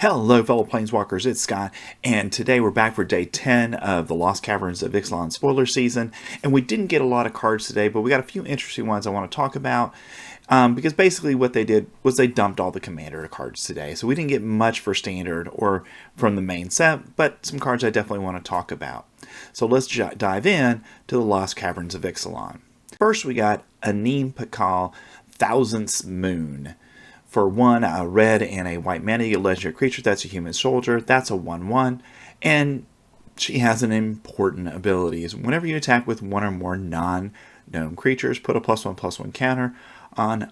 Hello, fellow Planeswalkers, it's Scott, and today we're back for day 10 of the Lost Caverns of Ixalan spoiler season, and we didn't get a lot of cards today, but we got a few interesting ones I want to talk about, because basically what they did was they dumped all the Commander cards today, so we didn't get much for Standard or from the main set, but some cards I definitely want to talk about. So let's dive in to the Lost Caverns of Ixalan. First we got Anim Pakal, Thousandth Moon. For one, a red and a white mana, you get a legendary creature. That's a human soldier. That's a 1/1. And she has an important ability. Whenever you attack with one or more non-gnome creatures, put a +1/+1 counter on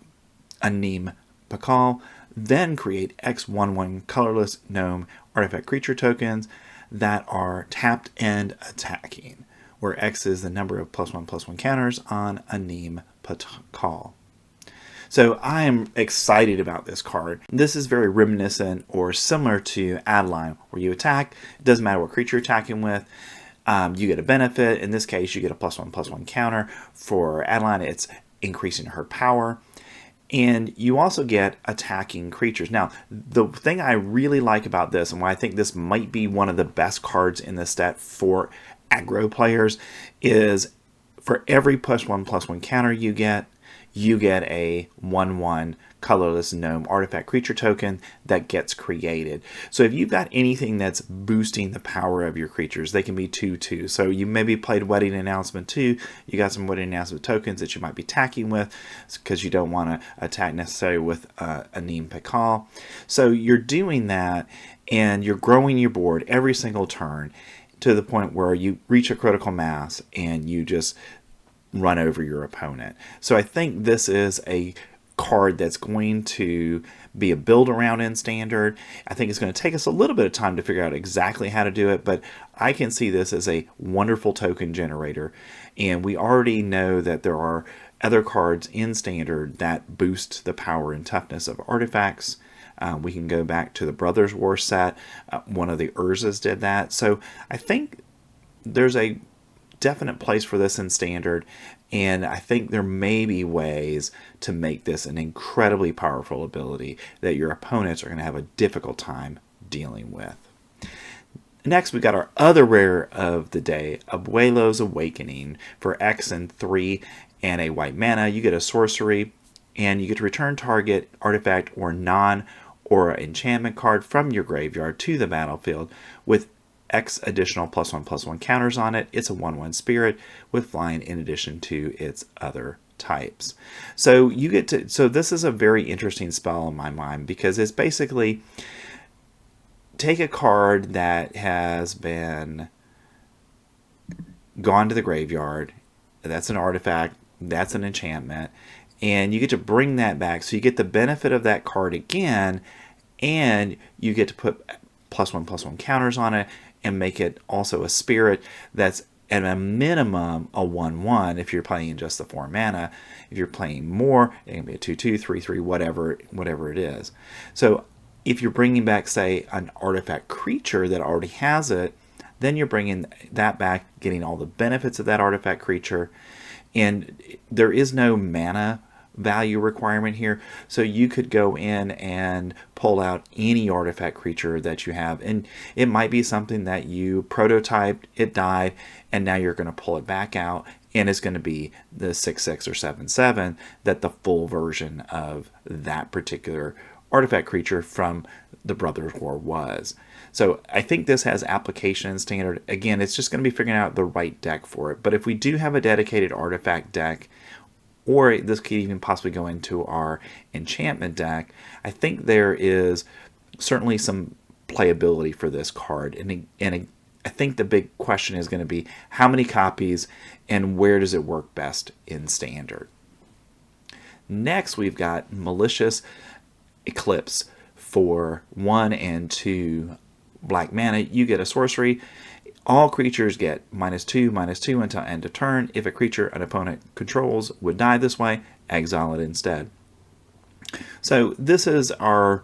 Anim Pakal. Then create X/1/1 colorless gnome artifact creature tokens that are tapped and attacking, where X is the number of +1/+1 counters on Anim Pakal. So I am excited about this card. This is very reminiscent or similar to Adeline, where you attack. It doesn't matter what creature you're attacking with. You get a benefit. In this case, you get a +1/+1 counter. For Adeline, it's increasing her power. And you also get attacking creatures. Now, the thing I really like about this, and why I think this might be one of the best cards in the set for aggro players, is for every +1/+1 counter you get a 1/1 colorless gnome artifact creature token that gets created. So if you've got anything that's boosting the power of your creatures, they can be 2/2. So you maybe played Wedding Announcement 2, you got some Wedding Announcement tokens that you might be attacking with because you don't want to attack necessarily with Anim Pakal. So you're doing that and you're growing your board every single turn to the point where you reach a critical mass and you just run over your opponent. So I think this is a card that's going to be a build around in Standard. I think it's going to take us a little bit of time to figure out exactly how to do it, but I can see this as a wonderful token generator. And we already know that there are other cards in Standard that boost the power and toughness of artifacts. We can go back to the Brothers War set. One of the Urzas did that. So I think there's a definite place for this in Standard, and I think there may be ways to make this an incredibly powerful ability that your opponents are going to have a difficult time dealing with. Next, we got our other rare of the day, Abuelo's Awakening. For X and 3 and a white mana, you get a sorcery, and you get to return target artifact or non-aura enchantment card from your graveyard to the battlefield with X additional +1/+1 counters on it. It's a 1/1 spirit with flying in addition to its other types. So you get to, so this is a very interesting spell in my mind because it's basically take a card that has been gone to the graveyard, that's an artifact, that's an enchantment, and you get to bring that back. So you get the benefit of that card again, and you get to put +1/+1 counters on it and make it also a spirit that's at a minimum a 1/1 if you're playing just the 4 mana. If you're playing more, it can be a 2/2, 3/3, whatever it is. So if you're bringing back, say, an artifact creature that already has it, then you're bringing that back, getting all the benefits of that artifact creature. And there is no mana value requirement here, so you could go in and pull out any artifact creature that you have, and it might be something that you prototyped, it died, and now you're going to pull it back out, and it's going to be the 6/6 or 7/7 that the full version of that particular artifact creature from the Brothers War was. So I think this has application in Standard. Again, it's just going to be figuring out the right deck for it, but if we do have a dedicated artifact deck, or this could even possibly go into our enchantment deck, I think there is certainly some playability for this card. And I think the big question is going to be how many copies and where does it work best in Standard. Next, we've got Malicious Eclipse. For 1 and 2 black mana, you get a sorcery. All creatures get -2/-2 until end of turn. If a creature an opponent controls would die this way, exile it instead. So this is our,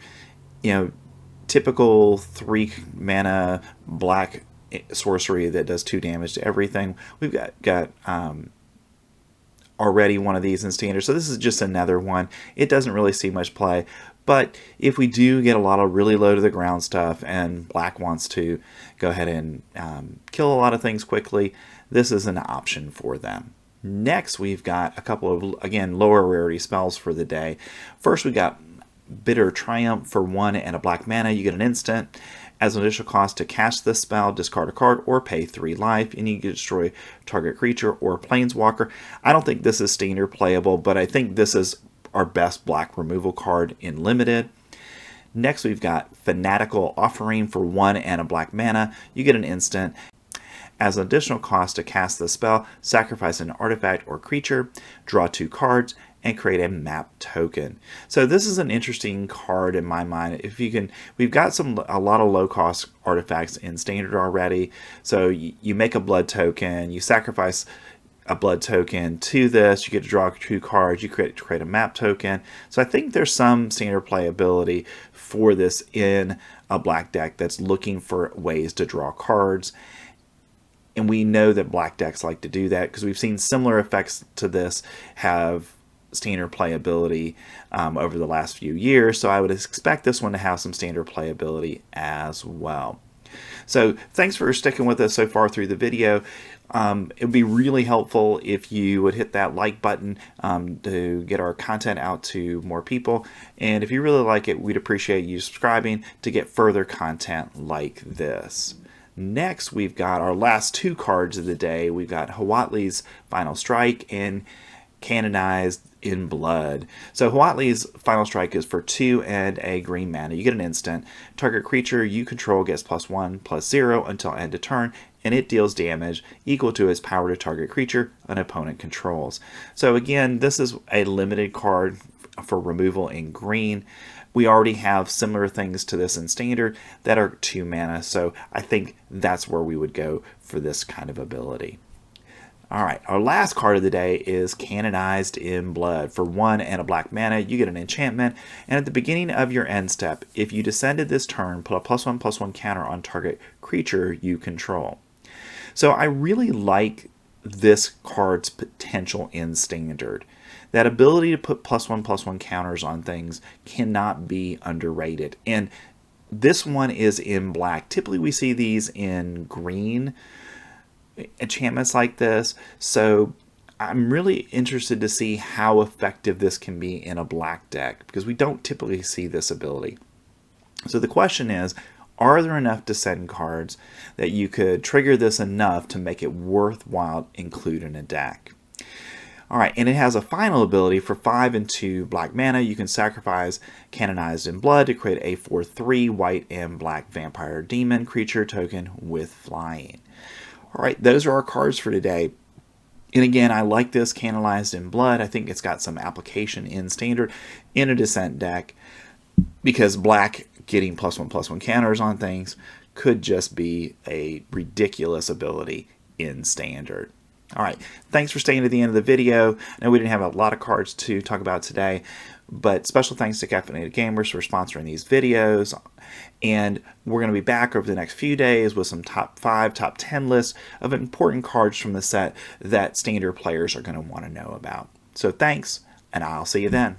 typical 3 mana black sorcery that does 2 damage to everything. We've got already one of these in standard, so this is just another one. It doesn't really see much play, but if we do get a lot of really low to the ground stuff and black wants to go ahead and kill a lot of things quickly, this is an option for them. Next, we've got a couple of, again, lower rarity spells for the day. First, we got Bitter Triumph for 1 and a black mana. You get an instant. As an additional cost to cast this spell, discard a card or pay 3 life, and you can destroy target creature or planeswalker. I don't think this is standard playable, but I think this is our best black removal card in limited. Next, we've got Fanatical Offering for 1 and a black mana. You get an instant. As an additional cost to cast the spell, sacrifice an artifact or creature, draw 2 cards, and create a map token. So this is an interesting card in my mind. If you can, we've got a lot of low cost artifacts in standard already. So you make a blood token, you sacrifice a blood token to this, you get to draw 2 cards, you create a map token. So I think there's some standard playability for this in a black deck that's looking for ways to draw cards. And we know that black decks like to do that because we've seen similar effects to this have standard playability over the last few years. So I would expect this one to have some standard playability as well. So thanks for sticking with us so far through the video. It would be really helpful if you would hit that like button to get our content out to more people. And if you really like it, we'd appreciate you subscribing to get further content like this. Next, we've got our last 2 cards of the day. We've got Huatli's Final Strike and Canonized in Blood. So Huatli's Final Strike is for 2 and a green mana. You get an instant. Target creature you control gets +1/+0 until end of turn, and it deals damage equal to its power to target creature an opponent controls. So again, this is a limited card for removal in green. We already have similar things to this in standard that are 2 mana, so I think that's where we would go for this kind of ability. Alright, our last card of the day is Canonized in Blood. For 1 and a black mana, you get an enchantment, and at the beginning of your end step, if you descended this turn, put a +1/+1 counter on target creature you control. So I really like this card's potential in standard. That ability to put +1/+1 counters on things cannot be underrated. And this one is in black. Typically we see these in green enchantments like this. So I'm really interested to see how effective this can be in a black deck because we don't typically see this ability. So the question is, are there enough descend cards that you could trigger this enough to make it worthwhile include in a deck? Alright, and it has a final ability for 5 and 2 black mana. You can sacrifice Canonized in Blood to create a 4/3 white and black vampire demon creature token with flying. Alright, those are our cards for today. And again, I like this Canonized in Blood. I think it's got some application in standard in a descent deck because black getting +1/+1 counters on things could just be a ridiculous ability in standard. Alright, thanks for staying to the end of the video. I know we didn't have a lot of cards to talk about today, but special thanks to Caffeinated Gamers for sponsoring these videos. And we're going to be back over the next few days with some top 5, top 10 lists of important cards from the set that standard players are going to want to know about. So thanks, and I'll see you then.